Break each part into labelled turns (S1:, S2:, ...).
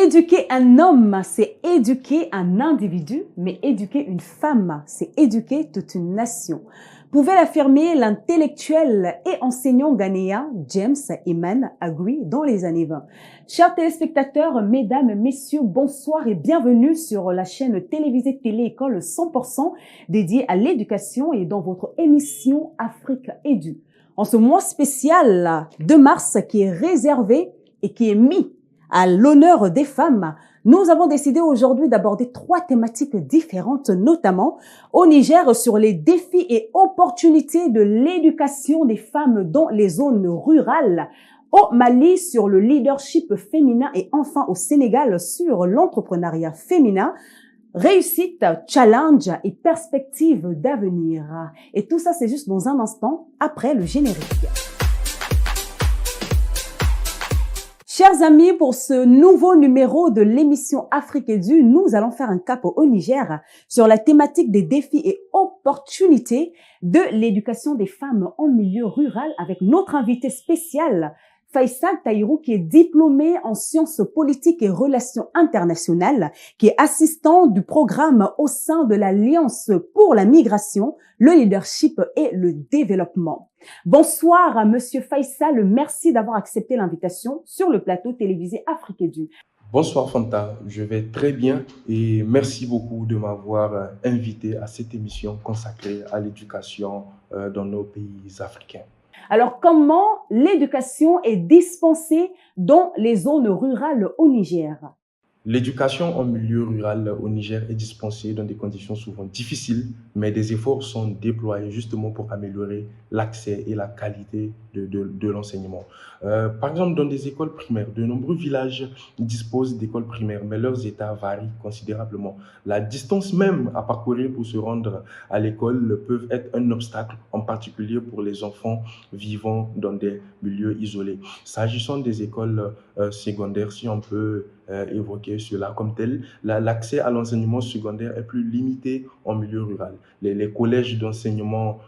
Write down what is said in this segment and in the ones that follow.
S1: Éduquer un homme, c'est éduquer un individu, mais éduquer une femme, c'est éduquer toute une nation. Pouvait l'affirmer l'intellectuel et enseignant ghanéen James Iman Agui dans les années 20. Chers téléspectateurs, mesdames, messieurs, bonsoir et bienvenue sur la chaîne télévisée Télé-École 100% dédiée à l'éducation et dans votre émission Afrique Édu. En ce mois spécial de mars qui est réservé et qui est mis à l'honneur des femmes, nous avons décidé aujourd'hui d'aborder 3 thématiques différentes, notamment au Niger sur les défis et opportunités de l'éducation des femmes dans les zones rurales, au Mali sur le leadership féminin et enfin au Sénégal sur l'entrepreneuriat féminin, réussite, challenge et perspective d'avenir. Et tout ça, c'est juste dans un instant après le générique. Chers amis, pour ce nouveau numéro de l'émission Afrique Édu, nous allons faire un cap au Niger sur la thématique des défis et opportunités de l'éducation des femmes en milieu rural avec notre invité spécial, Faisal Tahirou, qui est diplômé en sciences politiques et relations internationales, qui est assistant du programme au sein de l'Alliance pour la migration, le leadership et le développement. Bonsoir à Monsieur Faisal, merci d'avoir accepté l'invitation sur le plateau télévisé Afrique Édu.
S2: Bonsoir Fanta, je vais très bien et merci beaucoup de m'avoir invité à cette émission consacrée à l'éducation dans nos pays africains.
S1: Alors, comment l'éducation est dispensée dans les zones rurales au Niger?
S2: L'éducation en milieu rural au Niger est dispensée dans des conditions souvent difficiles, mais des efforts sont déployés justement pour améliorer l'accès et la qualité de l'enseignement. Par exemple, dans des écoles primaires, de nombreux villages disposent d'écoles primaires, mais leurs états varient considérablement. La distance même à parcourir pour se rendre à l'école peut être un obstacle, en particulier pour les enfants vivant dans des milieux isolés. S'agissant des écoles secondaires, si on peut évoquer cela comme tel, l'accès à l'enseignement secondaire est plus limité en milieu rural. Les collèges d'enseignement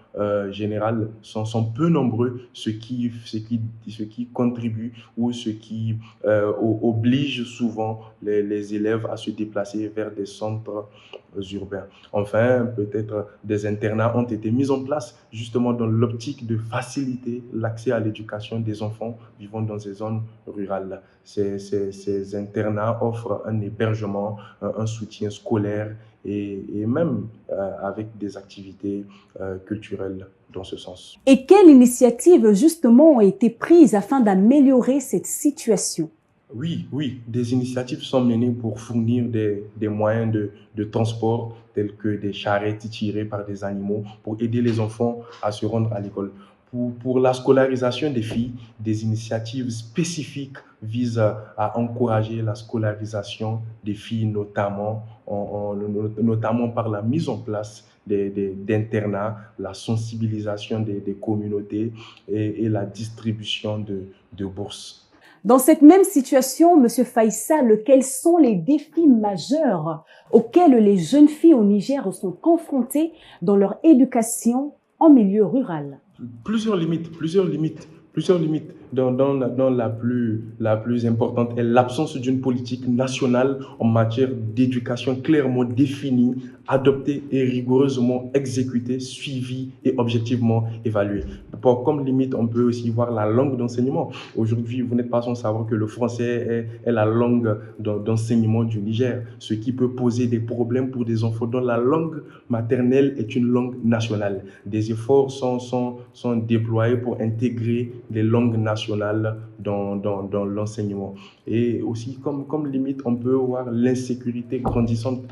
S2: général sont peu nombreux, ce qui contribue ou ce qui oblige souvent les élèves à se déplacer vers des centres urbains. Enfin, peut-être des internats ont été mis en place justement dans l'optique de faciliter l'accès à l'éducation des enfants vivant dans ces zones rurales. Ces internats offrent un hébergement, un soutien scolaire et même avec des activités culturelles dans ce sens.
S1: Et quelles initiatives justement ont été prises afin d'améliorer cette situation?
S2: Oui, des initiatives sont menées pour fournir des moyens de transport tels que des charrettes tirées par des animaux pour aider les enfants à se rendre à l'école. Pour la scolarisation des filles, des initiatives spécifiques visent à encourager la scolarisation des filles, notamment par la mise en place d'internats, la sensibilisation des communautés et la distribution de bourses.
S1: Dans cette même situation, Monsieur Faisal, quels sont les défis majeurs auxquels les jeunes filles au Niger sont confrontées dans leur éducation en milieu rural?
S2: Plusieurs limites. Dans la plus importante est l'absence d'une politique nationale en matière d'éducation clairement définie, adoptée et rigoureusement exécutée, suivie et objectivement évaluée. Comme limite, on peut aussi voir la langue d'enseignement. Aujourd'hui, vous n'êtes pas sans savoir que le français est la langue d'enseignement du Niger, ce qui peut poser des problèmes pour des enfants dont la langue maternelle est une langue nationale. Des efforts sont déployés pour intégrer les langues nationales dans l'enseignement. Et aussi, comme limite, on peut voir l'insécurité grandissante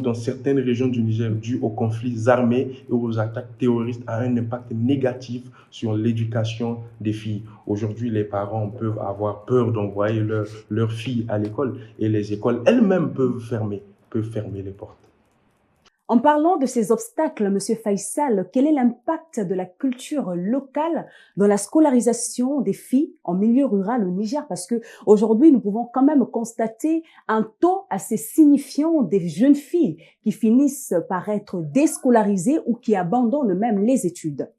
S2: dans certaines régions du Niger due aux conflits armés et aux attaques terroristes a un impact négatif sur l'éducation des filles. Aujourd'hui, les parents peuvent avoir peur d'envoyer leurs filles à l'école et les écoles elles-mêmes peuvent fermer les portes.
S1: En parlant de ces obstacles, Monsieur Faisal, quel est l'impact de la culture locale dans la scolarisation des filles en milieu rural au Niger? Parce que aujourd'hui, nous pouvons quand même constater un taux assez signifiant des jeunes filles qui finissent par être déscolarisées ou qui abandonnent même les études.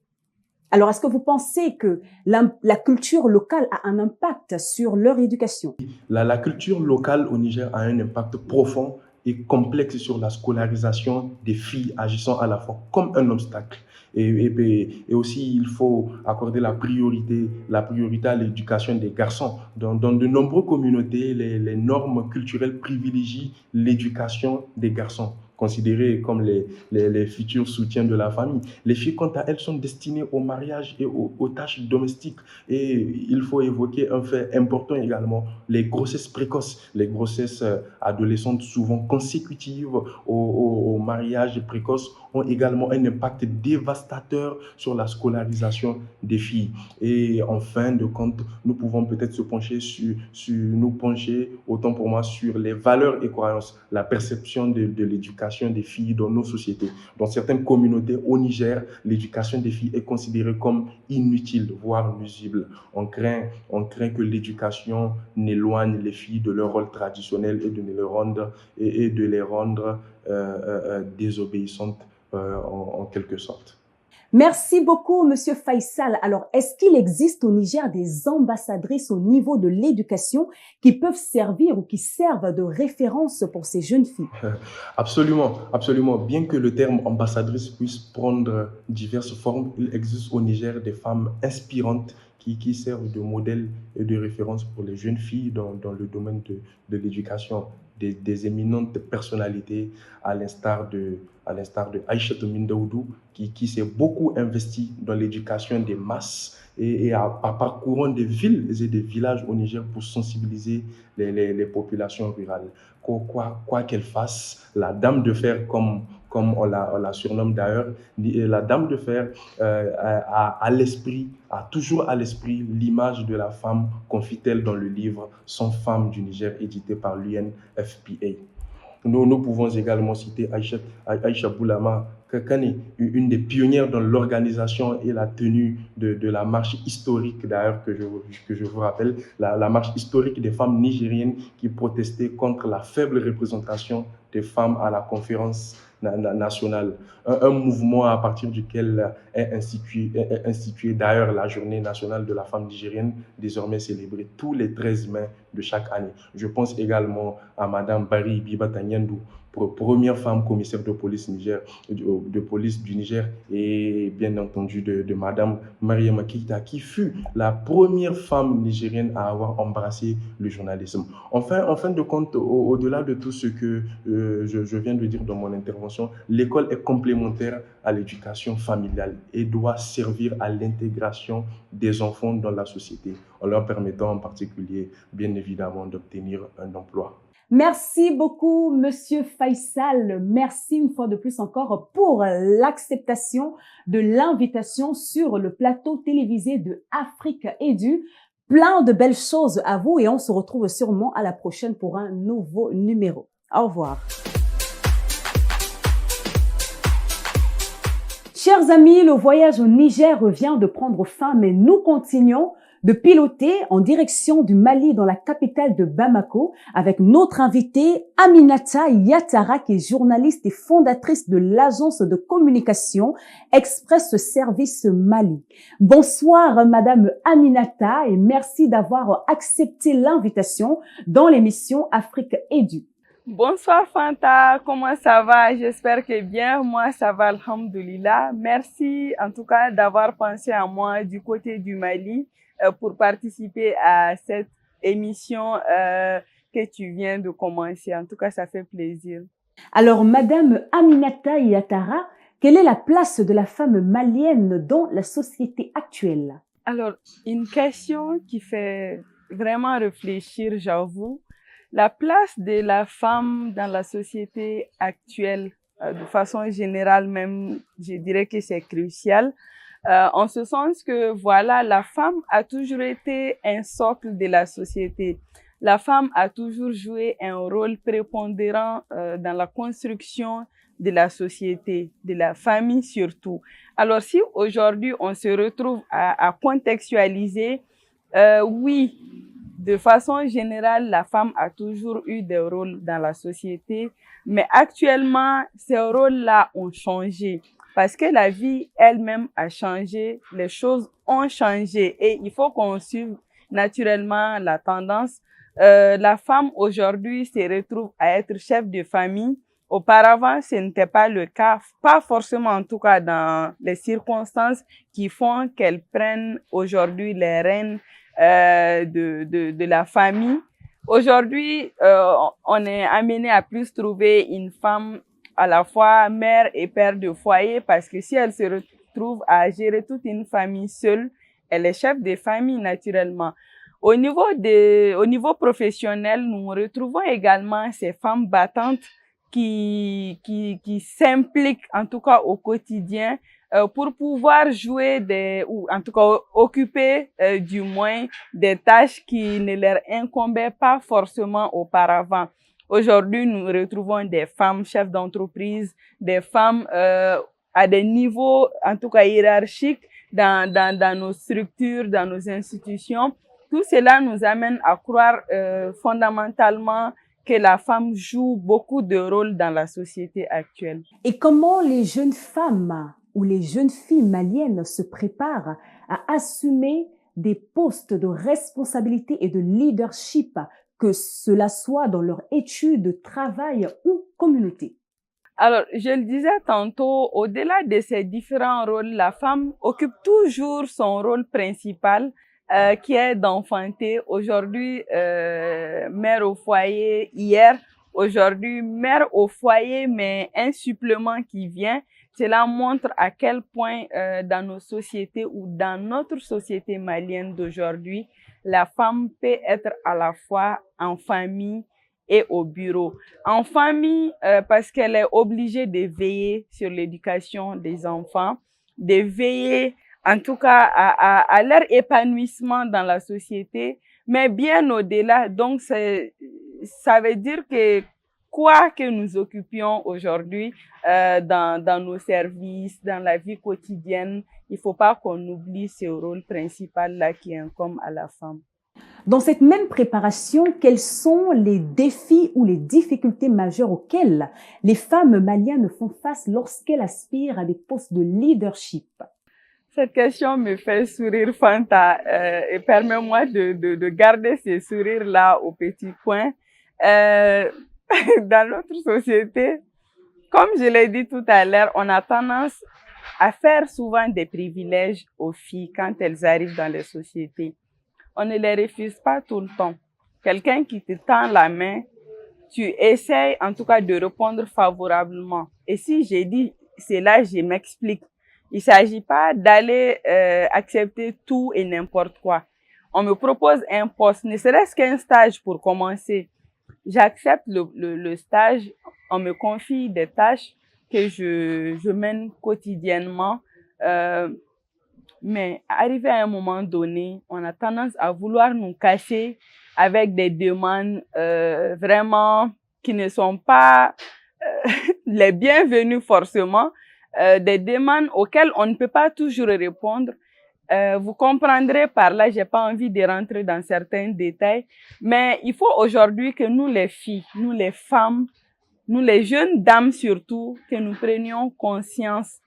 S1: Alors, est-ce que vous pensez que la culture locale a un impact sur leur éducation?
S2: La culture locale au Niger a un impact profond et complexe sur la scolarisation des filles, agissant à la fois comme un obstacle. Et aussi, il faut accorder la priorité à l'éducation des garçons. Dans de nombreuses communautés, les normes culturelles privilégient l'éducation des garçons, considérés comme les futurs soutiens de la famille. Les filles, quant à elles, sont destinées au mariage et aux tâches domestiques. Et il faut évoquer un fait important également, les grossesses précoces, les grossesses adolescentes souvent consécutives au mariage précoce ont également un impact dévastateur sur la scolarisation des filles. Et en fin de compte, nous pouvons peut-être nous pencher, autant pour moi, sur les valeurs et croyances, la perception de l'éducation des filles dans nos sociétés. Dans certaines communautés au Niger, l'éducation des filles est considérée comme inutile, voire nuisible. On craint que l'éducation n'éloigne les filles de leur rôle traditionnel et de les rendre désobéissantes en quelque sorte.
S1: Merci beaucoup, Monsieur Faisal. Alors, est-ce qu'il existe au Niger des ambassadrices au niveau de l'éducation qui peuvent servir ou qui servent de référence pour ces jeunes filles?
S2: Absolument, absolument. Bien que le terme ambassadrice puisse prendre diverses formes, il existe au Niger des femmes inspirantes qui servent de modèle et de référence pour les jeunes filles dans le domaine de l'éducation. Des éminentes personnalités à l'instar de Aïcha Mindaoudou qui s'est beaucoup investie dans l'éducation des masses et à parcourant des villes et des villages au Niger pour sensibiliser les populations rurales. Quoi qu'elle fasse, la dame de fer, comme on la surnomme d'ailleurs, la dame de fer a toujours à l'esprit l'image de la femme, confie-t-elle dans le livre Sans femme du Niger, édité par l'UNFPA. Nous pouvons également citer Aïcha Boulama Kakane, une des pionnières dans l'organisation et la tenue de la marche historique, d'ailleurs, que je vous rappelle, la marche historique des femmes nigériennes qui protestaient contre la faible représentation des femmes à la conférence nationale. Un mouvement à partir duquel est institué d'ailleurs la journée nationale de la femme nigérienne, désormais célébrée tous les 13 mai de chaque année. Je pense également à Madame Bari Bibata Nyandou, première femme commissaire de police du Niger, et bien entendu de Madame Mariama Keïta, qui fut la première femme nigérienne à avoir embrassé le journalisme. Enfin, en fin de compte, au-delà de tout ce que je viens de dire dans mon intervention, l'école est complémentaire à l'éducation familiale et doit servir à l'intégration des enfants dans la société, en leur permettant en particulier, bien évidemment, d'obtenir un emploi.
S1: Merci beaucoup, Monsieur Faisal. Merci une fois de plus encore pour l'acceptation de l'invitation sur le plateau télévisé de Afrique Edu. Plein de belles choses à vous et on se retrouve sûrement à la prochaine pour un nouveau numéro. Au revoir. Chers amis, le voyage au Niger revient de prendre fin, mais nous continuons de piloter en direction du Mali dans la capitale de Bamako avec notre invitée Aminata Yattara qui est journaliste et fondatrice de l'agence de communication Express Service Mali. Bonsoir Madame Aminata et merci d'avoir accepté l'invitation dans l'émission Afrique Edu.
S3: Bonsoir Fanta, comment ça va? J'espère que bien, moi ça va, alhamdoulilah. Merci en tout cas d'avoir pensé à moi du côté du Mali pour participer à cette émission que tu viens de commencer. En tout cas, ça fait plaisir.
S1: Alors, Madame Aminata Yattara, quelle est la place de la femme malienne dans la société actuelle?
S3: Alors, une question qui fait vraiment réfléchir, j'avoue. La place de la femme dans la société actuelle, de façon générale même, je dirais que c'est crucial. En ce sens que, voilà, la femme a toujours été un socle de la société. La femme a toujours joué un rôle prépondérant dans la construction de la société, de la famille surtout. Alors, si aujourd'hui on se retrouve à contextualiser, oui, de façon générale, la femme a toujours eu des rôles dans la société, mais actuellement, ces rôles-là ont changé. parce que la vie elle-même a changé, les choses ont changé et il faut qu'on suive naturellement la tendance. La femme aujourd'hui se retrouve à être chef de famille. Auparavant, ce n'était pas le cas, pas forcément en tout cas dans les circonstances qui font qu'elles prennent aujourd'hui les rênes de la famille. Aujourd'hui, on est amené à plus trouver une femme à la fois mère et père de foyer parce que si elle se retrouve à gérer toute une famille seule, elle est chef de famille naturellement. Au niveau professionnel, nous retrouvons également ces femmes battantes qui s'impliquent en tout cas au quotidien pour pouvoir jouer ou en tout cas occuper du moins des tâches qui ne leur incombaient pas forcément auparavant. Aujourd'hui, nous retrouvons des femmes chefs d'entreprise, des femmes à des niveaux en tout cas hiérarchiques dans nos structures, dans nos institutions. Tout cela nous amène à croire fondamentalement que la femme joue beaucoup de rôles dans la société actuelle.
S1: Et comment les jeunes femmes ou les jeunes filles maliennes se préparent à assumer des postes de responsabilité et de leadership, que cela soit dans leur études, travail ou communauté?
S3: Alors, je le disais tantôt, au-delà de ces différents rôles, la femme occupe toujours son rôle principal, qui est d'enfanter. Aujourd'hui, mère au foyer, hier, aujourd'hui, mère au foyer, mais un supplément qui vient. Cela montre à quel point dans nos sociétés ou dans notre société malienne d'aujourd'hui, la femme peut être à la fois en famille et au bureau. En famille, parce qu'elle est obligée de veiller sur l'éducation des enfants, de veiller en tout cas à leur épanouissement dans la société, mais bien au-delà. Donc, ça veut dire que quoi que nous occupions aujourd'hui dans nos services, dans la vie quotidienne, il ne faut pas qu'on oublie ce rôle principal-là qui incombe à la femme.
S1: Dans cette même préparation, quels sont les défis ou les difficultés majeures auxquelles les femmes maliennes font face lorsqu'elles aspirent à des postes de leadership?
S3: Cette question me fait sourire, Fanta, et permets-moi de garder ce sourire-là au petit coin. Dans notre société, comme je l'ai dit tout à l'heure, on a tendance à faire souvent des privilèges aux filles quand elles arrivent dans les sociétés. On ne les refuse pas tout le temps. Quelqu'un qui te tend la main, tu essaies en tout cas de répondre favorablement. Et si j'ai dit cela, je m'explique. Il ne s'agit pas d'aller accepter tout et n'importe quoi. On me propose un poste, ne serait-ce qu'un stage pour commencer. J'accepte le stage, on me confie des tâches que je mène quotidiennement. Mais arrivé à un moment donné, on a tendance à vouloir nous cacher avec des demandes vraiment qui ne sont pas les bienvenues forcément, des demandes auxquelles on ne peut pas toujours répondre. Vous comprendrez par là, j'ai pas envie de rentrer dans certains détails, mais il faut aujourd'hui que nous les filles, nous les femmes, nous les jeunes dames surtout, que nous prenions conscience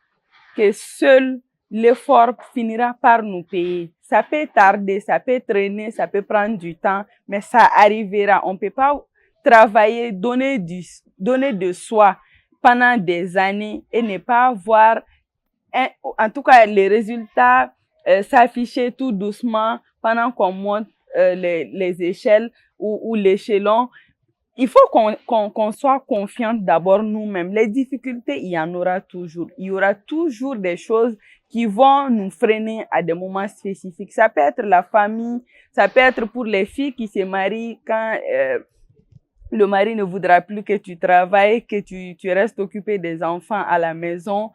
S3: que seul l'effort finira par nous payer. Ça peut tarder, ça peut traîner, ça peut prendre du temps, mais ça arrivera. On ne peut pas travailler, donner de soi pendant des années et ne pas voir, en tout cas, les résultats s'afficher tout doucement pendant qu'on monte les échelles ou l'échelon. Il faut qu'on soit confiante d'abord nous-mêmes. Les difficultés, il y en aura toujours. Il y aura toujours des choses qui vont nous freiner à des moments spécifiques. Ça peut être la famille, ça peut être pour les filles qui se marient quand le mari ne voudra plus que tu travailles, que tu restes occupé des enfants à la maison.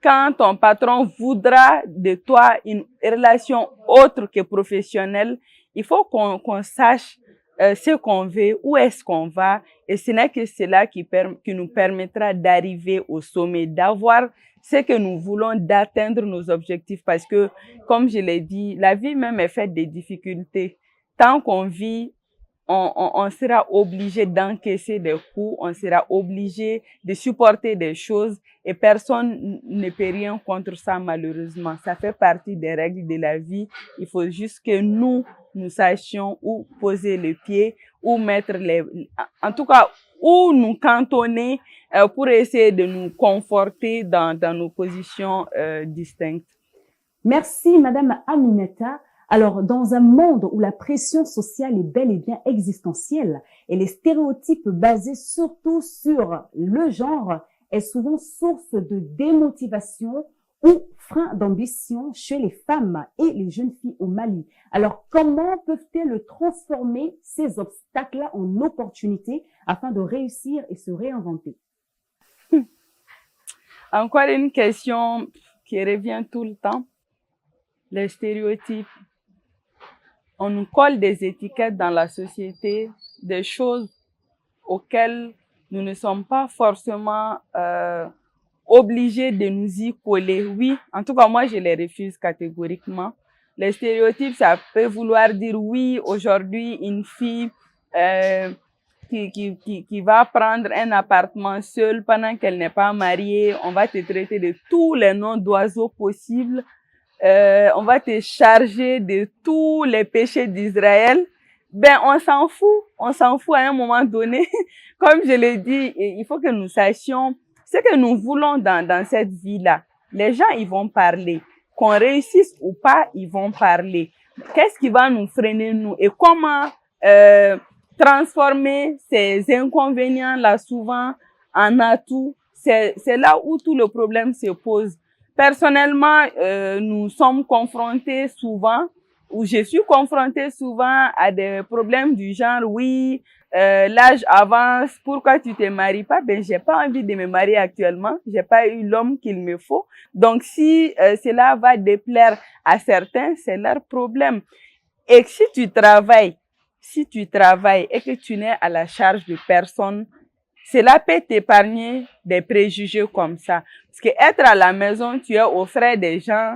S3: Quand ton patron voudra de toi une relation autre que professionnelle, il faut qu'on sache ce qu'on veut, où est-ce qu'on va, et ce n'est que cela qui nous permettra d'arriver au sommet, d'avoir ce que nous voulons, d'atteindre nos objectifs, parce que, comme je l'ai dit, la vie même est faite de difficultés. Tant qu'on vit, on sera obligé d'encaisser des coups, on sera obligé de supporter des choses et personne ne peut rien contre ça malheureusement. Ça fait partie des règles de la vie. Il faut juste que nous sachions où poser les pieds, où mettre en tout cas, où nous cantonner pour essayer de nous conforter dans nos positions distinctes.
S1: Merci, Madame Aminata. Alors, dans un monde où la pression sociale est bel et bien existentielle et les stéréotypes basés surtout sur le genre est souvent source de démotivation ou frein d'ambition chez les femmes et les jeunes filles au Mali. Alors, comment peuvent-elles transformer ces obstacles-là en opportunités afin de réussir et se réinventer?
S3: Encore une question qui revient tout le temps. Les stéréotypes. On nous colle des étiquettes dans la société, des choses auxquelles nous ne sommes pas forcément obligés de nous y coller. Oui, en tout cas, moi, je les refuse catégoriquement. Les stéréotypes, ça peut vouloir dire, oui, aujourd'hui, une fille qui va prendre un appartement seule pendant qu'elle n'est pas mariée, on va te traiter de tous les noms d'oiseaux possibles. On va te charger de tous les péchés d'Israël. Ben, on s'en fout à un moment donné. Comme je l'ai dit, il faut que nous sachions ce que nous voulons dans cette vie-là. Les gens, ils vont parler. Qu'on réussisse ou pas, ils vont parler. Qu'est-ce qui va nous freiner, nous? Et comment transformer ces inconvénients-là souvent en atout? C'est là où tout le problème se pose. Personnellement, nous sommes confrontés souvent, ou je suis confrontée souvent à des problèmes du genre, oui, l'âge avance, pourquoi tu te maries pas? Ben, j'ai pas envie de me marier actuellement, j'ai pas eu l'homme qu'il me faut. Donc, si cela va déplaire à certains, c'est leur problème. Et si tu travailles et que tu n'es à la charge de personne, cela peut t'épargner des préjugés comme ça. Parce que être à la maison, tu es aux frais des gens,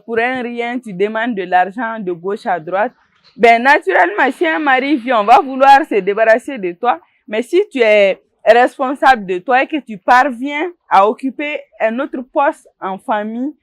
S3: pour un rien, tu demandes de l'argent de gauche à droite. Ben, naturellement, si un mari vient, on va vouloir se débarrasser de toi. Mais si tu es responsable de toi et que tu parviens à occuper un autre poste en famille,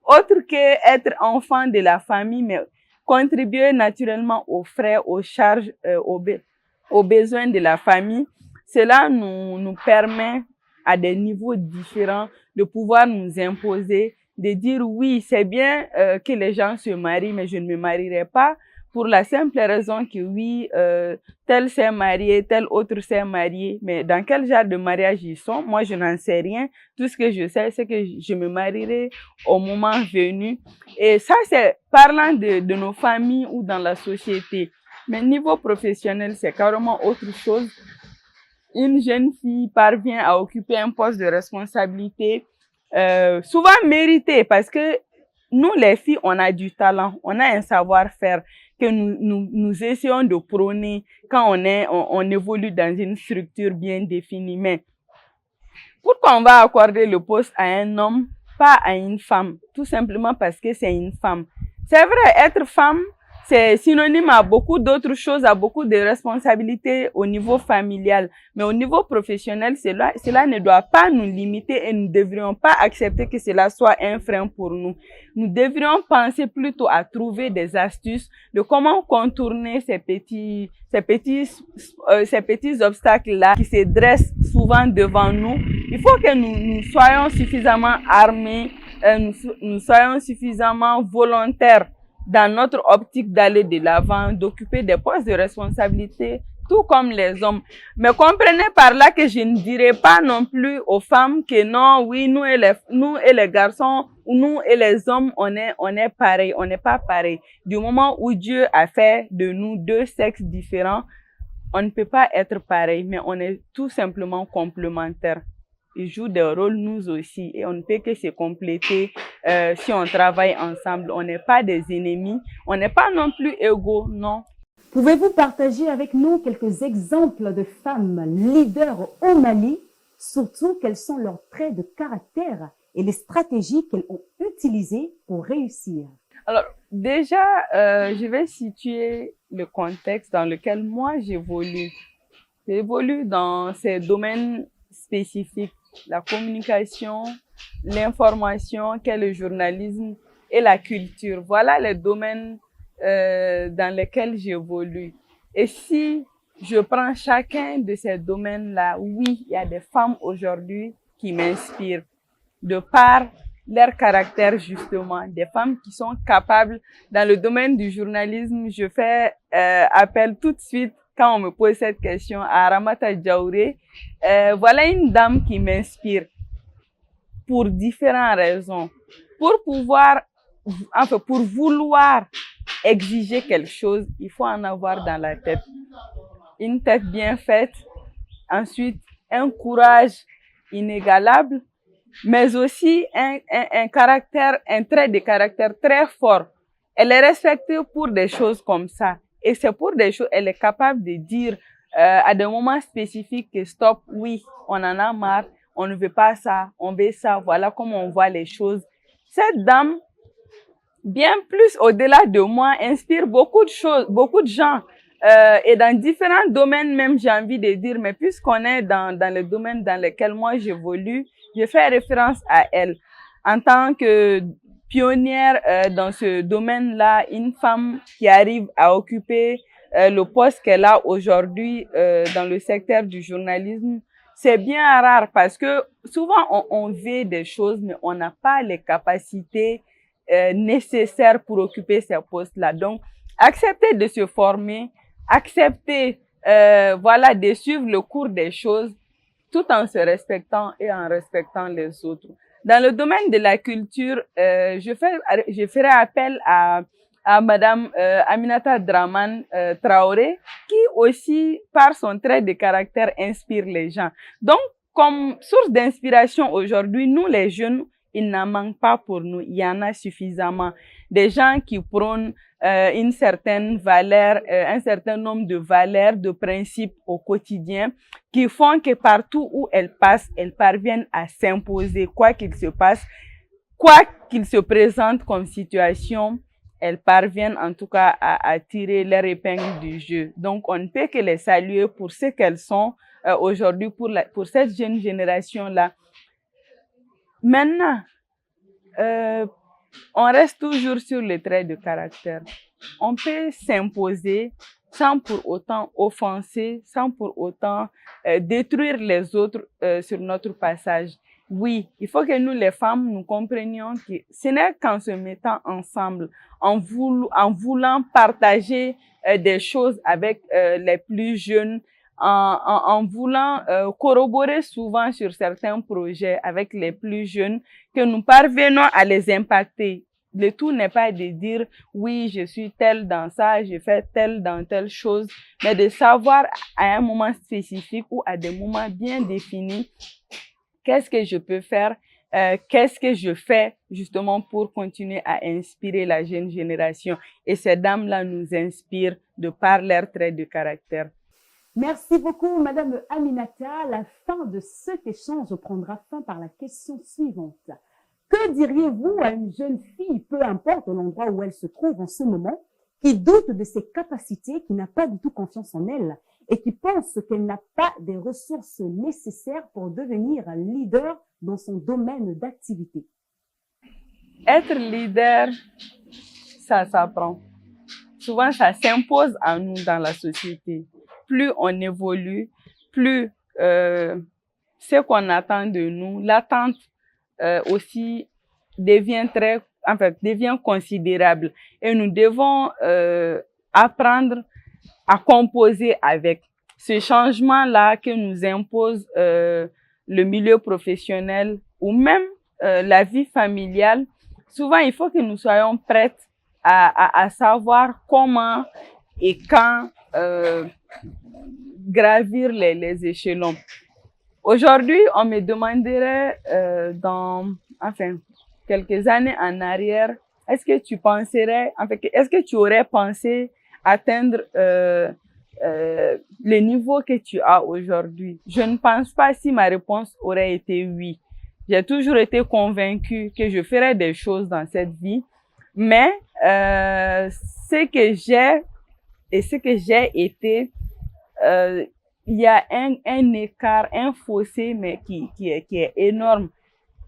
S3: autre que être enfant de la famille, mais contribuer naturellement aux frais, aux charges, aux besoins de la famille, cela nous permet à des niveaux différents de pouvoir nous imposer, de dire oui, c'est bien que les gens se marient, mais je ne me marierai pas pour la simple raison que oui, tel s'est marié, tel autre s'est marié, mais dans quel genre de mariage ils sont, moi je n'en sais rien. Tout ce que je sais, c'est que je me marierai au moment venu. Et ça, c'est parlant de nos familles ou dans la société. Mais niveau professionnel, c'est carrément autre chose. Une jeune fille parvient à occuper un poste de responsabilité, souvent mérité, parce que nous, les filles, on a du talent, on a un savoir-faire que nous essayons de prôner quand on évolue dans une structure bien définie. Mais pourquoi on va accorder le poste à un homme, pas à une femme? Tout simplement parce que c'est une femme. C'est vrai, être femme, c'est synonyme à beaucoup d'autres choses, à beaucoup de responsabilités au niveau familial. Mais au niveau professionnel, cela ne doit pas nous limiter et nous ne devrions pas accepter que cela soit un frein pour nous. Nous devrions penser plutôt à trouver des astuces de comment contourner ces petits obstacles-là qui se dressent souvent devant nous. Il faut que nous soyons suffisamment armés, nous soyons suffisamment volontaires dans notre optique d'aller de l'avant, d'occuper des postes de responsabilité, tout comme les hommes. Mais comprenez par là que je ne dirai pas non plus aux femmes que non, oui, nous et les garçons, nous et les hommes, on est pareil, on n'est pas pareil. Du moment où Dieu a fait de nous deux sexes différents, on ne peut pas être pareil, mais on est tout simplement complémentaires. Ils jouent des rôles nous aussi et on ne peut que se compléter si on travaille ensemble. On n'est pas des ennemis, on n'est pas non plus égaux, non.
S1: Pouvez-vous partager avec nous quelques exemples de femmes leaders au Mali, surtout quels sont leurs traits de caractère et les stratégies qu'elles ont utilisées pour réussir?
S3: Alors, déjà, je vais situer le contexte dans lequel moi j'évolue. J'évolue dans ces domaines spécifiques, la communication, l'information, qu'est le journalisme et la culture. Voilà les domaines dans lesquels j'évolue. Et si je prends chacun de ces domaines-là, oui, il y a des femmes aujourd'hui qui m'inspirent de par leur caractère justement, des femmes qui sont capables. Dans le domaine du journalisme, je fais appel tout de suite quand on me pose cette question à Ramata Djaouré. Voilà une dame qui m'inspire pour différentes raisons. Pour pouvoir, enfin pour vouloir exiger quelque chose, il faut en avoir dans la tête. Une tête bien faite, ensuite un courage inégalable, mais aussi un caractère, un trait de caractère très fort. Elle est respectée pour des choses comme ça. Et c'est pour des choses, elle est capable de dire à des moments spécifiques que stop, oui, on en a marre, on ne veut pas ça, on veut ça, voilà comment on voit les choses. Cette dame, bien plus au-delà de moi, inspire beaucoup de choses, beaucoup de gens. Et dans différents domaines même, j'ai envie de dire, mais puisqu'on est dans le domaine dans lequel moi j'évolue, je fais référence à elle. En tant que pionnière dans ce domaine-là, une femme qui arrive à occuper le poste qu'elle a aujourd'hui dans le secteur du journalisme, c'est bien rare parce que souvent on veut des choses, mais on n'a pas les capacités nécessaires pour occuper ces postes-là. Donc, accepter de se former, accepter voilà, de suivre le cours des choses tout en se respectant et en respectant les autres. Dans le domaine de la culture, je ferai appel à Madame Aminata Draman Traoré, qui aussi, par son trait de caractère, inspire les gens. Donc, comme source d'inspiration aujourd'hui, nous les jeunes, il n'en manque pas pour nous. Il y en a suffisamment. Des gens qui prônent une certaine valeur, un certain nombre de valeurs, de principes au quotidien, qui font que partout où elles passent, elles parviennent à s'imposer, quoi qu'il se passe, quoi qu'il se présente comme situation, elles parviennent en tout cas à tirer leur épingle du jeu. Donc, on ne peut que les saluer pour ce qu'elles sont aujourd'hui, pour cette jeune génération-là. Maintenant, on reste toujours sur le trait de caractère. On peut s'imposer sans pour autant offenser, sans pour autant détruire les autres sur notre passage. Oui, il faut que nous, les femmes, nous comprenions que ce n'est qu'en se mettant ensemble, en voulant partager des choses avec les plus jeunes, en voulant corroborer souvent sur certains projets avec les plus jeunes, que nous parvenons à les impacter. Le tout n'est pas de dire oui, je suis telle dans ça, je fais telle dans telle chose, mais de savoir à un moment spécifique ou à des moments bien définis qu'est-ce que je peux faire, qu'est-ce que je fais justement pour continuer à inspirer la jeune génération. Et ces dames-là nous inspirent de par leur trait de caractère.
S1: Merci beaucoup, Madame Aminata. La fin de cet échange prendra fin par la question suivante. Que diriez-vous à une jeune fille, peu importe l'endroit où elle se trouve en ce moment, qui doute de ses capacités, qui n'a pas du tout confiance en elle et qui pense qu'elle n'a pas des ressources nécessaires pour devenir un leader dans son domaine d'activité?
S3: Être leader, ça s'apprend. Souvent, ça s'impose à nous dans la société. Plus on évolue, plus ce qu'on attend de nous, l'attente aussi devient considérable. Et nous devons apprendre à composer avec ce changement-là que nous impose le milieu professionnel ou même la vie familiale. Souvent, il faut que nous soyons prêtes à savoir comment et quand gravir les échelons. Aujourd'hui, on me demanderait dans quelques années en arrière, est-ce que tu aurais pensé atteindre le niveau que tu as aujourd'hui? Je ne pense pas si ma réponse aurait été oui. J'ai toujours été convaincue que je ferais des choses dans cette vie, mais Ce que j'ai et ce que j'ai été, il y a un écart, un fossé, mais qui est énorme.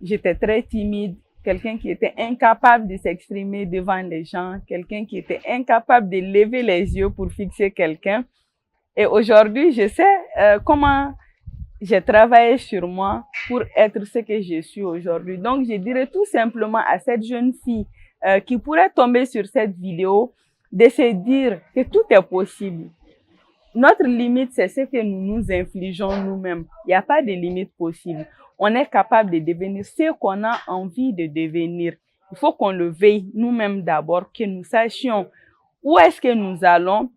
S3: J'étais très timide, quelqu'un qui était incapable de s'exprimer devant les gens, quelqu'un qui était incapable de lever les yeux pour fixer quelqu'un. Et aujourd'hui, je sais comment j'ai travaillé sur moi pour être ce que je suis aujourd'hui. Donc, je dirais tout simplement à cette jeune fille qui pourrait tomber sur cette vidéo de se dire que tout est possible. Notre limite, c'est ce que nous nous infligeons nous-mêmes. Il n'y a pas de limite possible. On est capable de devenir ce qu'on a envie de devenir. Il faut qu'on le veuille nous-mêmes d'abord, que nous sachions où est-ce que nous allons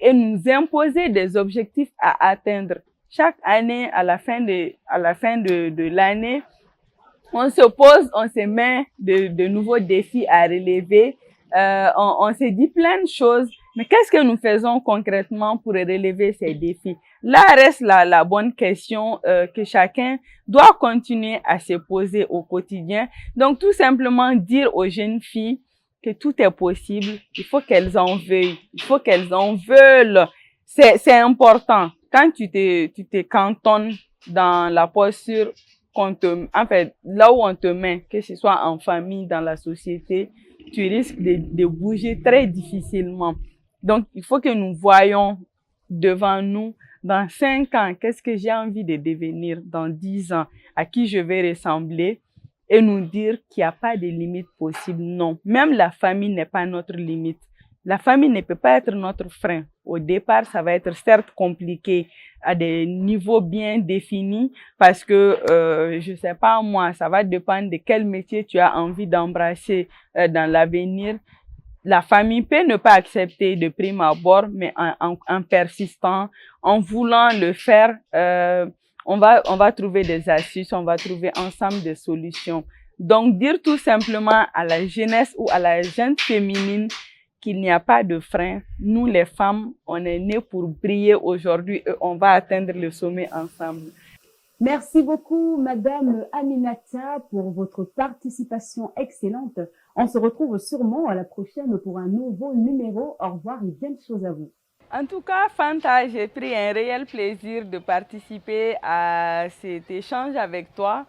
S3: et nous imposer des objectifs à atteindre. Chaque année, à la fin de l'année, on se pose, on se met de nouveaux défis à relever. On se dit plein de choses, mais qu'est-ce que nous faisons concrètement pour relever ces défis? Là reste la bonne question que chacun doit continuer à se poser au quotidien. Donc, tout simplement dire aux jeunes filles que tout est possible. Il faut qu'elles en veuillent. Il faut qu'elles en veulent. C'est important. Quand tu te cantonnes dans la posture en fait, là où on te met, que ce soit en famille, dans la société, tu risques de bouger très difficilement. Donc, il faut que nous voyions devant nous, dans 5 ans, qu'est-ce que j'ai envie de devenir, dans 10 ans, à qui je vais ressembler, et nous dire qu'il n'y a pas de limite possible. Non, même la famille n'est pas notre limite. La famille ne peut pas être notre frein. Au départ, ça va être certes compliqué à des niveaux bien définis parce que, je sais pas moi, ça va dépendre de quel métier tu as envie d'embrasser dans l'avenir. La famille peut ne pas accepter de prime abord, mais en persistant, en voulant le faire, on va trouver des astuces, on va trouver ensemble des solutions. Donc, dire tout simplement à la jeunesse ou à la jeune féminine qu'il n'y a pas de frein. Nous, les femmes, on est nées pour briller aujourd'hui et on va atteindre le sommet ensemble.
S1: Merci beaucoup, Madame Aminata, pour votre participation excellente. On se retrouve sûrement à la prochaine pour un nouveau numéro. Au revoir et bonne chose à vous.
S3: En tout cas, Fanta, j'ai pris un réel plaisir de participer à cet échange avec toi.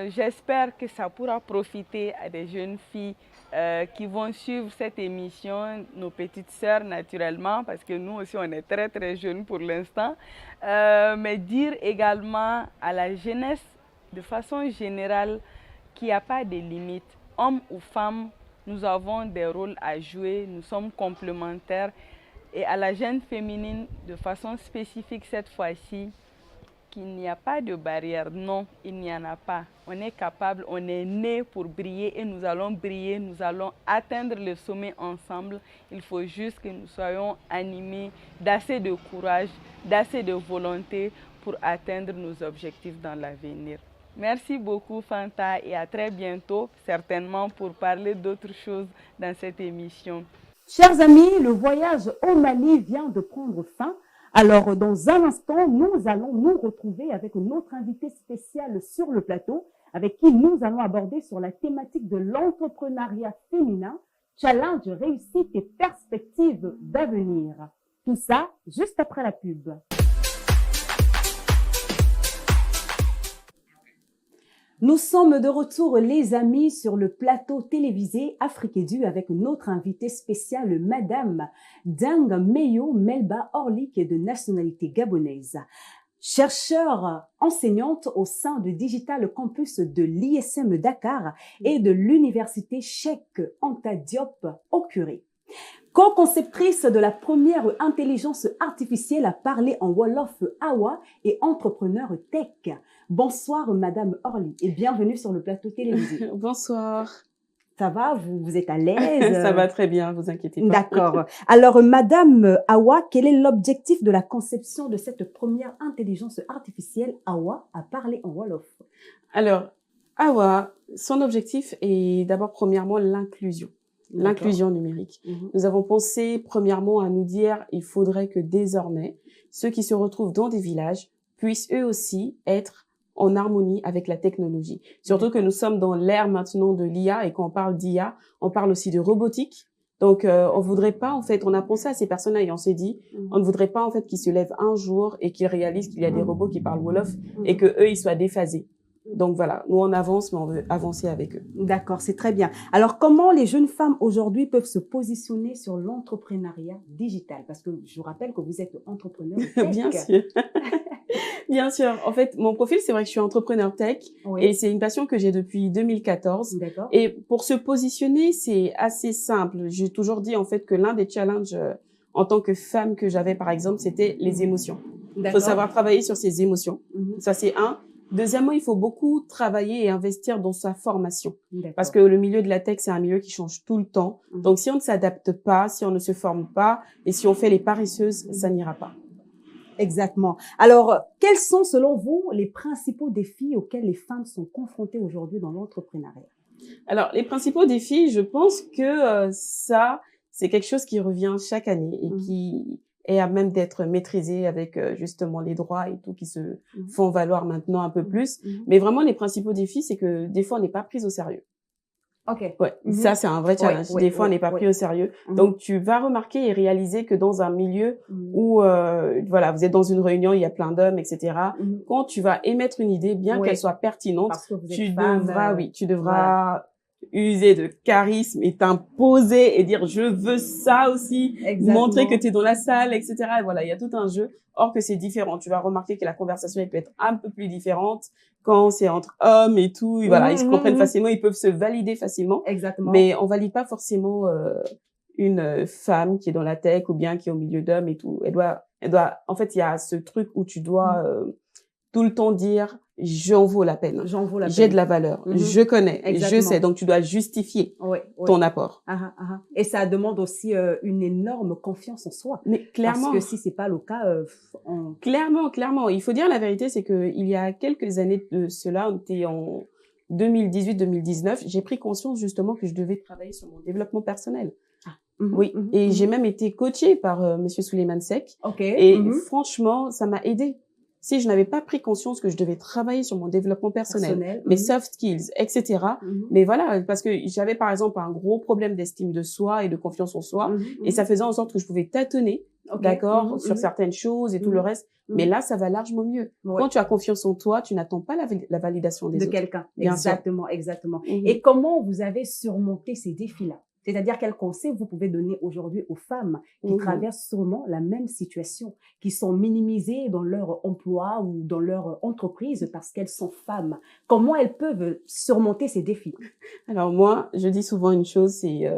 S3: J'espère que ça pourra profiter à des jeunes filles qui vont suivre cette émission, nos petites sœurs naturellement, parce que nous aussi on est très très jeunes pour l'instant, mais dire également à la jeunesse de façon générale qu'il n'y a pas de limite. Hommes ou femmes, nous avons des rôles à jouer, nous sommes complémentaires. Et à la jeune féminine, de façon spécifique cette fois-ci, qu'il n'y a pas de barrière. Non, il n'y en a pas. On est capable, on est né pour briller et nous allons briller, nous allons atteindre le sommet ensemble. Il faut juste que nous soyons animés d'assez de courage, d'assez de volonté pour atteindre nos objectifs dans l'avenir. Merci beaucoup Fanta et à très bientôt, certainement pour parler d'autres choses dans cette émission.
S1: Chers amis, le voyage au Mali vient de prendre fin. Alors, dans un instant, nous allons nous retrouver avec notre invité spécial sur le plateau, avec qui nous allons aborder sur la thématique de l'entrepreneuriat féminin, challenge, réussite et perspectives d'avenir. Tout ça, juste après la pub. Nous sommes de retour, les amis, sur le plateau télévisé Afrique-Edu avec notre invitée spéciale, Madame Deng Meyo Melba Orly, qui est de nationalité gabonaise. Chercheure enseignante au sein du Digital Campus de l'ISM Dakar et de l'Université Cheikh Anta Diop au Curé. Co-conceptrice de la première intelligence artificielle à parler en Wolof Awa et entrepreneur tech. Bonsoir Madame Orly et bienvenue sur le plateau télévisé.
S4: Bonsoir.
S1: Ça va, vous êtes à l'aise?
S4: Ça va très bien, vous inquiétez pas.
S1: D'accord. Alors Madame Awa, quel est l'objectif de la conception de cette première intelligence artificielle Awa à parler en Wolof?
S4: Alors, Awa, son objectif est d'abord premièrement l'inclusion. L'inclusion numérique. Nous avons pensé premièrement à nous dire il faudrait que désormais ceux qui se retrouvent dans des villages puissent eux aussi être en harmonie avec la technologie. Surtout que nous sommes dans l'ère maintenant de l'IA et quand on parle d'IA, on parle aussi de robotique, Donc, on voudrait pas, en fait, on a pensé à ces personnes-là et on s'est dit, on ne voudrait pas, en fait, qu'ils se lèvent un jour et qu'ils réalisent qu'il y a des robots qui parlent Wolof et que eux, ils soient déphasés. Donc voilà, nous on avance, mais on veut avancer avec eux.
S1: D'accord, c'est très bien. Alors, comment les jeunes femmes aujourd'hui peuvent se positionner sur l'entrepreneuriat digital? Parce que je vous rappelle que vous êtes entrepreneur tech.
S4: Bien sûr. Bien sûr. En fait, mon profil, c'est vrai que je suis entrepreneur tech
S1: Oui.
S4: et c'est une passion que j'ai depuis 2014.
S1: D'accord.
S4: Et pour se positionner, c'est assez simple. J'ai toujours dit en fait que l'un des challenges en tant que femme que j'avais, par exemple, c'était les émotions. Il faut savoir travailler sur ses émotions. Ça, c'est un. Deuxièmement, il faut beaucoup travailler et investir dans sa formation. Parce que le milieu de la tech, c'est un milieu qui change tout le temps. Donc, si on ne s'adapte pas, si on ne se forme pas et si on fait les paresseuses, ça n'ira pas.
S1: Exactement. Alors, quels sont, selon vous, les principaux défis auxquels les femmes sont confrontées aujourd'hui dans l'entrepreneuriat?
S4: Alors, les principaux défis, je pense que ça, c'est quelque chose qui revient chaque année et qui est à même d'être maîtrisé avec justement les droits et tout qui se font valoir maintenant un peu plus. Mais vraiment, les principaux défis, c'est que des fois, on n'est pas prise au sérieux.
S1: Ok.
S4: Ouais, ça, c'est un vrai challenge. Des fois, on n'est pas pris au sérieux. Donc, tu vas remarquer et réaliser que dans un milieu où, voilà, vous êtes dans une réunion, il y a plein d'hommes, etc. Quand tu vas émettre une idée, bien qu'elle soit pertinente, tu devras user de charisme et t'imposer et dire je veux ça aussi, montrer que tu es dans la salle, etc. Et voilà, il y a tout un jeu. Or que c'est différent. Tu vas remarquer que la conversation elle peut être un peu plus différente quand c'est entre hommes et tout. Et voilà, ils se comprennent facilement, ils peuvent se valider facilement.
S1: Exactement.
S4: Mais on valide pas forcément une femme qui est dans la tech ou bien qui est au milieu d'hommes et tout. Elle doit. En fait, il y a ce truc où tu dois tout le temps dire j'en vaux la peine.
S1: J'en vaux la peine.
S4: J'ai de la valeur. Je connais. Je sais. Donc, tu dois justifier ton apport.
S1: Et ça demande aussi une énorme confiance en soi.
S4: Mais clairement.
S1: Parce que si c'est pas le cas,
S4: Clairement. Il faut dire la vérité, c'est que il y a quelques années de cela, on était en 2018-2019, j'ai pris conscience justement que je devais travailler sur mon développement personnel. Oui. Et j'ai même été coachée par Monsieur Souleymane Seck. Et franchement, ça m'a aidée. Si je n'avais pas pris conscience que je devais travailler sur mon développement personnel, mes soft skills, etc. Mais voilà, parce que j'avais par exemple un gros problème d'estime de soi et de confiance en soi, et ça faisait en sorte que je pouvais tâtonner, d'accord, sur certaines choses et tout le reste. Mais là, ça va largement mieux. Quand tu as confiance en toi, tu n'attends pas la validation des autres.
S1: De quelqu'un. Exactement. Et comment vous avez surmonté ces défis-là? C'est-à-dire quels conseils vous pouvez donner aujourd'hui aux femmes qui traversent sûrement la même situation, qui sont minimisées dans leur emploi ou dans leur entreprise parce qu'elles sont femmes. Comment elles peuvent surmonter ces défis?
S4: Alors moi, je dis souvent une chose, c'est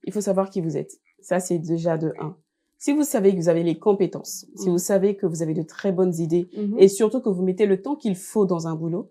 S4: il faut savoir qui vous êtes. Ça, c'est déjà de 1. Si vous savez que vous avez les compétences, si vous savez que vous avez de très bonnes idées et surtout que vous mettez le temps qu'il faut dans un boulot,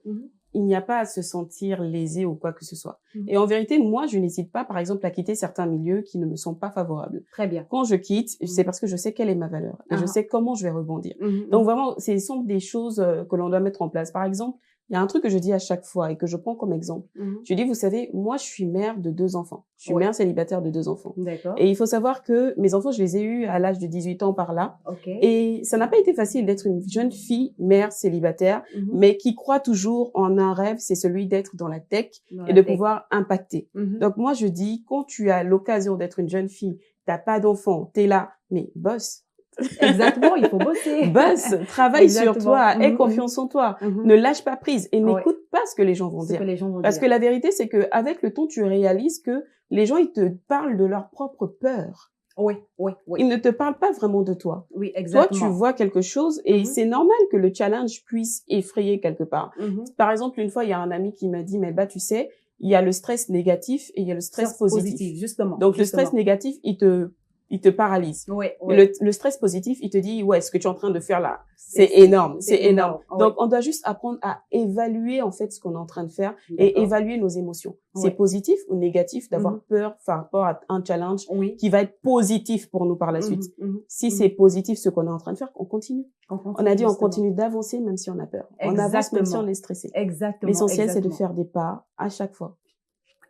S4: il n'y a pas à se sentir lésé ou quoi que ce soit. Et en vérité, moi, je n'hésite pas, par exemple, à quitter certains milieux qui ne me sont pas favorables.
S1: Très bien.
S4: Quand je quitte, c'est parce que je sais quelle est ma valeur et je sais comment je vais rebondir. Donc vraiment, ce sont des choses que l'on doit mettre en place. Par exemple, il y a un truc que je dis à chaque fois et que je prends comme exemple. Je dis, vous savez, moi, je suis mère de 2 enfants. Je suis mère célibataire de 2 enfants.
S1: D'accord.
S4: Et il faut savoir que mes enfants, je les ai eus à l'âge de 18 ans par là. Et ça n'a pas été facile d'être une jeune fille, mère célibataire, mais qui croit toujours en un rêve, c'est celui d'être dans la tech et de pouvoir impacter. Donc moi, je dis, quand tu as l'occasion d'être une jeune fille, t'as pas d'enfant, t'es là, mais bosse.
S1: Exactement, il faut bosser.
S4: Bosse, travaille sur toi, aie confiance en toi, ne lâche pas prise et n'écoute pas ce que les gens vont dire. Parce que la vérité, c'est que avec le temps, tu réalises que les gens, ils te parlent de leur propre peur.
S1: Oui.
S4: Ils ne te parlent pas vraiment de toi.
S1: Oui, exactement.
S4: Toi, tu vois quelque chose et c'est normal que le challenge puisse effrayer quelque part. Par exemple, une fois, il y a un ami qui m'a dit, mais tu sais, il y a le stress négatif et il y a le stress positif.
S1: Justement.
S4: Donc, le stress négatif, il te paralyse. Le stress positif, il te dit, ouais, ce que tu es en train de faire là, c'est énorme. Donc, on doit juste apprendre à évaluer, en fait, ce qu'on est en train de faire et évaluer nos émotions. C'est positif ou négatif d'avoir peur par rapport à un challenge qui va être positif pour nous par la suite. Si c'est positif, ce qu'on est en train de faire, on continue. On a dit, on continue d'avancer même si on a peur. On avance même si on est stressé. L'essentiel, c'est de faire des pas à chaque fois.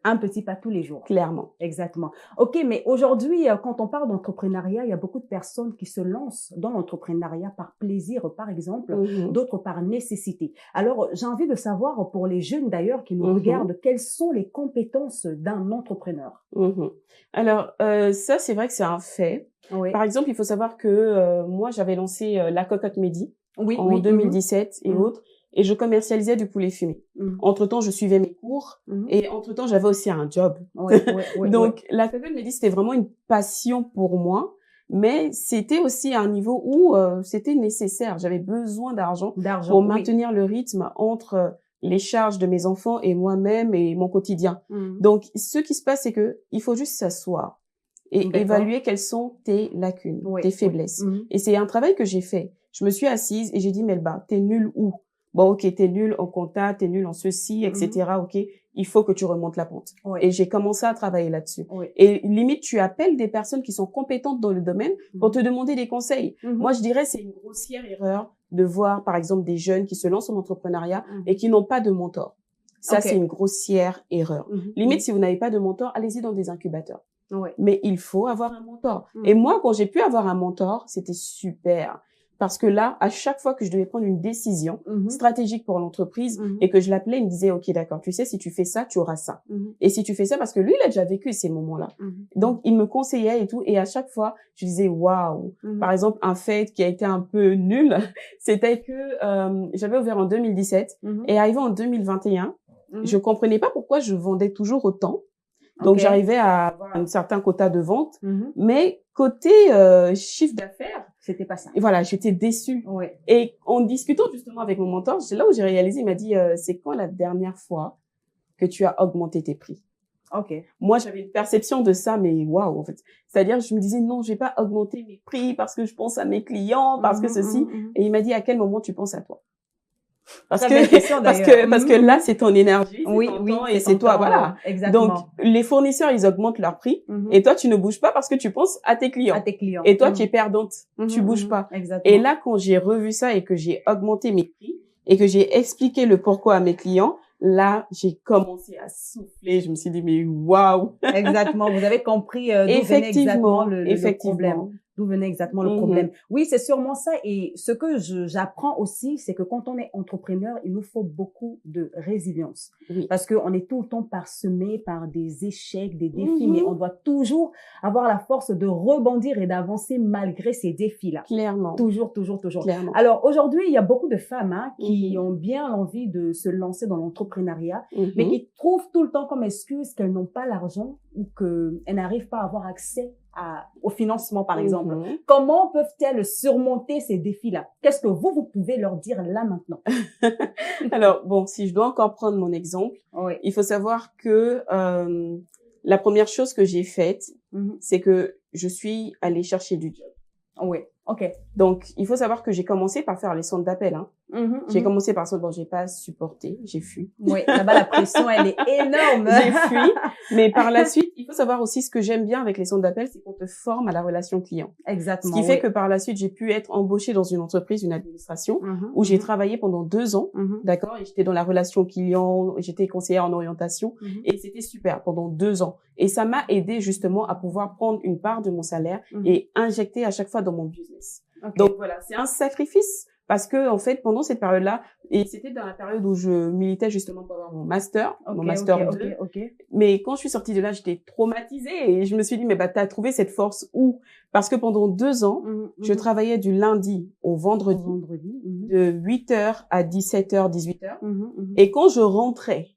S1: Un petit pas tous les jours.
S4: Clairement.
S1: Exactement. OK, mais aujourd'hui, quand on parle d'entrepreneuriat, il y a beaucoup de personnes qui se lancent dans l'entrepreneuriat par plaisir, par exemple, d'autres par nécessité. Alors, j'ai envie de savoir, pour les jeunes d'ailleurs qui nous regardent, quelles sont les compétences d'un entrepreneur?
S4: Alors, ça, c'est vrai que c'est un fait.
S1: Oui.
S4: Par exemple, il faut savoir que moi, j'avais lancé la Cocotte Midi en 2017 et autres. Et je commercialisais du poulet fumé. Entre-temps, je suivais mes cours et entre-temps, j'avais aussi un job. Donc, la Cocotte Midi, c'était vraiment une passion pour moi, mais c'était aussi à un niveau où c'était nécessaire. J'avais besoin d'argent pour maintenir le rythme entre les charges de mes enfants et moi-même et mon quotidien. Donc, ce qui se passe, c'est que il faut juste s'asseoir et évaluer quelles sont tes lacunes, tes faiblesses. Et c'est un travail que j'ai fait. Je me suis assise et j'ai dit, Melba, t'es nulle où? Bon, ok, t'es nul en compta, t'es nul en ceci, etc. Ok, il faut que tu remontes la pente. Et j'ai commencé à travailler là-dessus. Et limite, tu appelles des personnes qui sont compétentes dans le domaine pour te demander des conseils. Moi, je dirais c'est une grossière erreur de voir, par exemple, des jeunes qui se lancent en entrepreneuriat et qui n'ont pas de mentor. Ça, c'est une grossière erreur. Limite, si vous n'avez pas de mentor, allez-y dans des incubateurs. Mais il faut avoir un mentor. Et moi, quand j'ai pu avoir un mentor, c'était super. Parce que là, à chaque fois que je devais prendre une décision stratégique pour l'entreprise et que je l'appelais, il me disait, OK, d'accord, tu sais, si tu fais ça, tu auras ça. Et si tu fais ça, parce que lui, il a déjà vécu ces moments-là. Donc, il me conseillait et tout. Et à chaque fois, je disais, waouh. Par exemple, un fait qui a été un peu nul, c'était que j'avais ouvert en 2017 et arrivé en 2021, je comprenais pas pourquoi je vendais toujours autant. Donc, j'arrivais à avoir un certain quota de vente, mais côté chiffre d'affaires,
S1: c'était pas ça.
S4: Et voilà, j'étais déçue. Et en discutant justement avec mon mentor, c'est là où j'ai réalisé, il m'a dit, c'est quand la dernière fois que tu as augmenté tes prix? Moi, j'avais une perception de ça, mais waouh, en fait. C'est-à-dire, je me disais, non, je vais pas augmenter mes prix parce que je pense à mes clients, parce que ceci. Et il m'a dit, à quel moment tu penses à toi? Parce que là, c'est ton énergie, c'est ton temps et c'est toi, voilà.
S1: Exactement.
S4: Donc, les fournisseurs, ils augmentent leur prix et toi, tu ne bouges pas parce que tu penses à tes clients. Et toi, tu es perdante. Tu bouges pas. Et là, quand j'ai revu ça et que j'ai augmenté mes prix et que j'ai expliqué le pourquoi à mes clients, là, j'ai commencé à souffler. Je me suis dit, mais waouh!
S1: Exactement. Vous avez compris d'où venait exactement le problème. D'où venait exactement le problème. Oui, c'est sûrement ça. Et ce que j'apprends aussi, c'est que quand on est entrepreneur, il nous faut beaucoup de résilience. Parce qu'on est tout le temps parsemé par des échecs, des défis, mais on doit toujours avoir la force de rebondir et d'avancer malgré ces défis-là.
S4: Clairement.
S1: Toujours.
S4: Clairement.
S1: Alors, aujourd'hui, il y a beaucoup de femmes qui ont bien l'envie de se lancer dans l'entrepreneuriat, mais qui trouvent tout le temps comme excuse qu'elles n'ont pas l'argent ou qu'elles n'arrivent pas à avoir accès au financement, par exemple. Comment peuvent-elles surmonter ces défis-là? Qu'est-ce que vous pouvez leur dire là maintenant?
S4: Alors, bon, si je dois encore prendre mon exemple, il faut savoir que la première chose que j'ai faite, c'est que je suis allée chercher du job. Donc, il faut savoir que j'ai commencé par faire les centres d'appel. J'ai commencé par ça, bon, j'ai pas supporté, j'ai fui.
S1: Là-bas, la pression, elle est énorme.
S4: J'ai fui. Mais par la suite, il faut savoir aussi ce que j'aime bien avec les centres d'appel, c'est qu'on te forme à la relation client.
S1: Exactement.
S4: Ce qui fait que par la suite, j'ai pu être embauchée dans une entreprise, une administration, où j'ai travaillé pendant 2 ans, d'accord, et j'étais dans la relation client, j'étais conseillère en orientation, et c'était super pendant 2 ans. Et ça m'a aidé justement à pouvoir prendre une part de mon salaire et injecter à chaque fois dans mon business. Donc voilà, c'est un sacrifice. Parce que, en fait, pendant cette période-là, et c'était dans la période où je militais justement pour avoir mon master, mon master 2. Mais quand je suis sortie de là, j'étais traumatisée et je me suis dit, mais t'as trouvé cette force où? Parce que pendant 2 ans, je travaillais du lundi au vendredi. De 8h à 17h, 18h. Et quand je rentrais,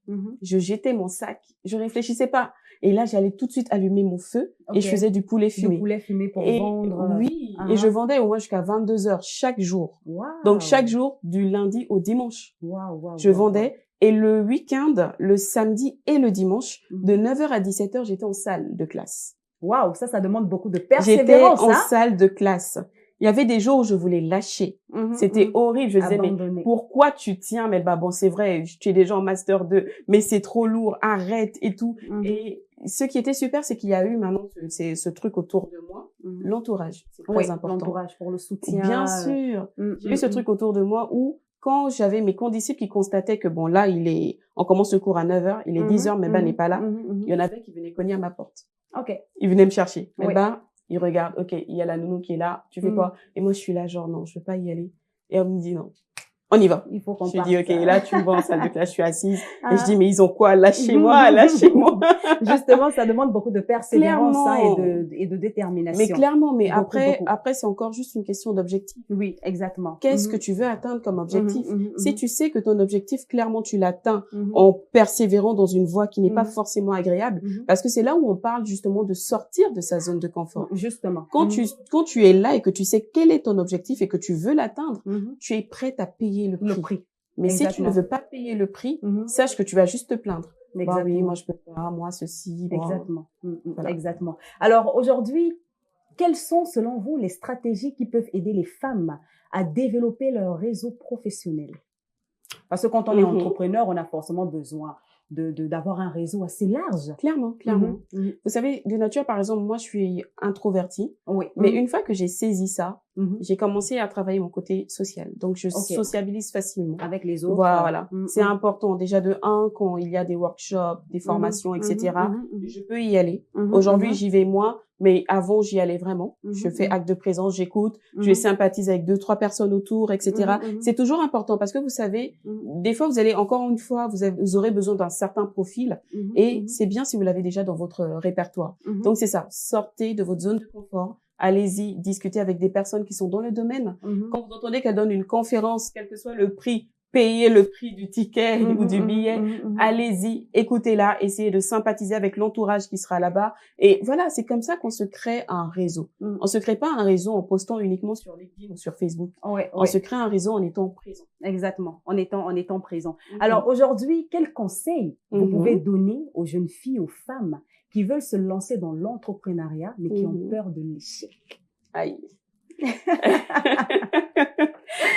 S4: je jetais mon sac. Je réfléchissais pas. Et là, j'allais tout de suite allumer mon feu et je faisais du poulet fumé.
S1: Du poulet fumé pour vendre.
S4: Oui. Et je vendais au moins jusqu'à 22h chaque jour. Donc, chaque jour, du lundi au dimanche. Je vendais. Et le week-end, le samedi et le dimanche, de 9h à 17h, j'étais en salle de classe.
S1: Ça demande beaucoup de persévérance.
S4: J'étais en salle de classe. Il y avait des jours où je voulais lâcher. C'était horrible. Je disais, mais pourquoi tu tiens? Mais bon, c'est vrai, tu es déjà en master 2, mais c'est trop lourd, arrête et tout. Et ce qui était super, c'est qu'il y a eu maintenant ce truc autour de moi, l'entourage. C'est très important.
S1: L'entourage pour le soutien.
S4: Bien sûr. J'ai eu ce truc autour de moi où quand j'avais mes condisciples qui constataient que bon, là, on commence le cours à 9h, il est 10h, mais n'est pas là. Il y en avait qui venaient cogner à ma porte.
S1: Ok.
S4: Ils venaient me chercher.
S1: Oui.
S4: Ils regardent, ok, il y a la nounou qui est là, tu fais quoi? Et moi, je suis là, genre, non, je veux pas y aller. Et on me dit, non, on y va.
S1: Il faut qu'on
S4: Je
S1: parte.
S4: dis, ok, là, tu me vois en salle de classe, je suis assise. Et je dis, mais ils ont quoi? Lâchez-moi.
S1: Justement, ça demande beaucoup de persévérance
S4: Clairement.
S1: et de détermination.
S4: Mais clairement, mais
S1: Beaucoup.
S4: après, c'est encore juste une question d'objectif.
S1: Oui, exactement.
S4: Qu'est-ce que tu veux atteindre comme objectif? Si tu sais que ton objectif, clairement, tu l'atteins
S1: Mhm.
S4: en persévérant dans une voie qui n'est pas
S1: Mhm.
S4: forcément agréable,
S1: Mhm.
S4: parce que c'est là où on parle justement de sortir de sa zone de confort.
S1: Justement.
S4: Quand tu es là et que tu sais quel est ton objectif et que tu veux l'atteindre,
S1: Mhm.
S4: tu es prête à payer le prix.
S1: Le prix.
S4: Mais si tu
S1: Exactement.
S4: ne veux pas payer le prix,
S1: Mhm.
S4: sache que tu vas juste te plaindre. Bah
S1: Exactement.
S4: oui, moi je peux pas, moi ceci. Moi...
S1: Exactement.
S4: Voilà.
S1: Exactement. Alors aujourd'hui, quelles sont selon vous les stratégies qui peuvent aider les femmes à développer leur réseau professionnel? Parce que quand on est entrepreneur, on a forcément besoin d'avoir un réseau assez large.
S4: Clairement.
S1: Mhm.
S4: Vous savez, de nature, par exemple, moi je suis introvertie,
S1: Oui.
S4: mais une fois que j'ai saisi ça,
S1: Mhm.
S4: j'ai commencé à travailler mon côté social. Donc je sociabilise facilement.
S1: Avec les autres.
S4: Voilà.
S1: Mhm.
S4: C'est important. Déjà de quand il y a des workshops, des formations, etc., je peux y aller. Aujourd'hui, j'y vais moins, mais avant, j'y allais vraiment. Je fais acte de présence, j'écoute, je sympathise avec 2-3 personnes autour, etc. C'est toujours important parce que vous savez, des fois, vous allez, encore une fois, vous aurez besoin d'un certain profil et c'est bien si vous l'avez déjà dans votre répertoire. Donc, c'est ça. Sortez de votre zone de confort. Allez-y, discutez avec des personnes qui sont dans le domaine. Quand vous entendez qu'elle donne une conférence, quel que soit le prix, payez le prix du ticket ou du billet, allez-y, écoutez-la, essayez de sympathiser avec l'entourage qui sera là-bas. Et voilà, c'est comme ça qu'on se crée un réseau. On se crée pas un réseau en postant uniquement sur LinkedIn ou sur Facebook. On se crée un réseau en étant présent.
S1: Exactement, en étant présent. Alors aujourd'hui, quels conseils vous pouvez donner aux jeunes filles, aux femmes qui veulent se lancer dans l'entrepreneuriat, mais qui ont peur de l'échec?
S4: Aïe.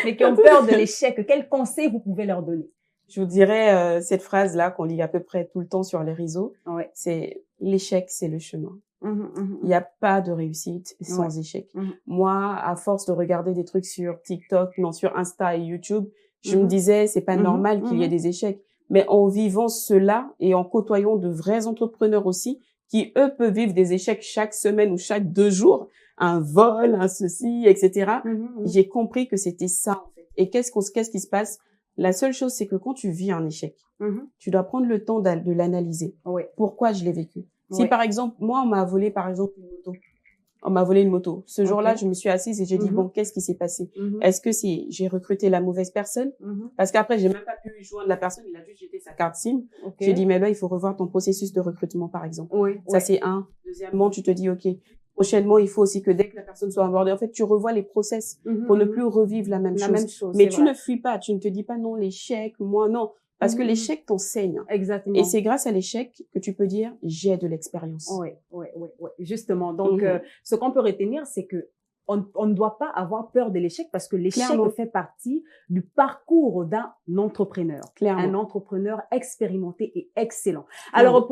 S1: Mais qui ont peur de l'échec. Quels conseils vous pouvez leur donner?
S4: Je vous dirais cette phrase-là qu'on lit à peu près tout le temps sur les réseaux. C'est l'échec, c'est le chemin. Il n'y a pas de réussite sans échec. Moi, à force de regarder des trucs sur TikTok, non, sur Insta et YouTube, je me disais, c'est pas normal qu'il y ait des échecs. Mais en vivant cela et en côtoyant de vrais entrepreneurs aussi, qui eux peuvent vivre des échecs chaque semaine ou chaque 2 jours, un vol, un ceci, etc. J'ai compris que c'était ça, en fait. Et qu'est-ce qui se passe? La seule chose, c'est que quand tu vis un échec, tu dois prendre le temps de l'analyser. Pourquoi je l'ai vécu? Si par exemple, moi, on m'a volé par exemple une moto. On m'a volé une moto. Ce jour-là, je me suis assise et j'ai dit, bon, qu'est-ce qui s'est passé? Est-ce que j'ai recruté la mauvaise personne? Parce qu'après, j'ai même pas pu joindre la personne, il a juste jeté sa carte SIM. J'ai dit, mais là, il faut revoir ton processus de recrutement, par exemple. Ça, c'est un. Deuxièmement, tu te dis, OK, prochainement, il faut aussi que dès que la personne soit abordée, en fait, tu revois les process pour ne plus revivre la même chose. Mais tu ne fuis pas, tu ne te dis pas, non, l'échec, moi, non. Parce que l'échec t'enseigne.
S1: Exactement.
S4: Et c'est grâce à l'échec que tu peux dire, j'ai de l'expérience.
S1: Oui. Justement. Donc, ce qu'on peut retenir, c'est que on ne doit pas avoir peur de l'échec parce que l'échec fait partie du parcours d'un entrepreneur. Un entrepreneur expérimenté et excellent. Alors,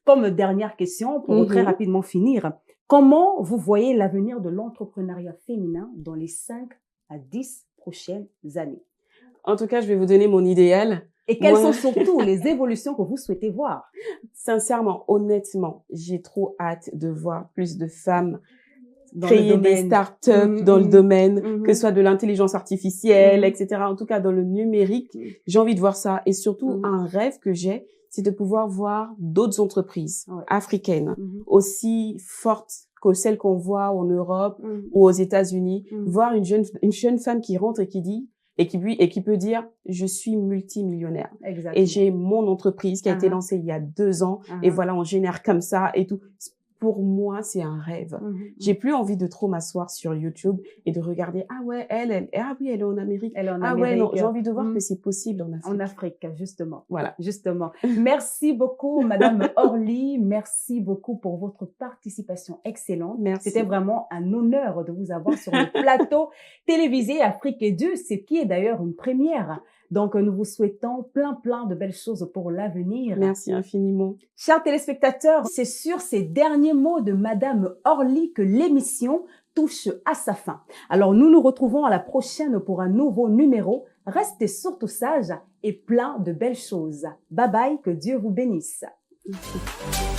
S1: comme dernière question, pour très rapidement finir, comment vous voyez l'avenir de l'entrepreneuriat féminin dans les 5 à 10 prochaines années?
S4: En tout cas, je vais vous donner mon idéal.
S1: Et quelles sont surtout les évolutions que vous souhaitez voir?
S4: Sincèrement, honnêtement, j'ai trop hâte de voir plus de femmes créer des startups dans le domaine, que ce soit de l'intelligence artificielle, etc. En tout cas, dans le numérique, j'ai envie de voir ça. Et surtout, un rêve que j'ai, c'est de pouvoir voir d'autres entreprises africaines aussi fortes que celles qu'on voit en Europe ou aux États-Unis. Voir une jeune femme qui rentre et qui dit, et qui peut dire, je suis multimillionnaire.
S1: Exactement.
S4: Et j'ai mon entreprise qui a été lancée il y a 2 ans. Et voilà, on génère comme ça et tout. Pour moi, c'est un rêve. J'ai plus envie de trop m'asseoir sur YouTube et de regarder, ah ouais, elle est en Amérique.
S1: Elle est en
S4: Amérique. Ouais, non, j'ai envie de voir que c'est possible en Afrique.
S1: En Afrique, justement.
S4: Voilà.
S1: Justement. Merci beaucoup, Madame Orly. Merci beaucoup pour votre participation excellente.
S4: Merci.
S1: C'était vraiment un honneur de vous avoir sur le plateau télévisé Afrique et Dieu, ce qui est d'ailleurs une première. Donc, nous vous souhaitons plein de belles choses pour l'avenir.
S4: Merci infiniment.
S1: Chers téléspectateurs, c'est sur ces derniers mots de Madame Orly que l'émission touche à sa fin. Alors, nous nous retrouvons à la prochaine pour un nouveau numéro Restez surtout sages et plein de belles choses. Bye bye, que Dieu vous bénisse.
S4: Merci.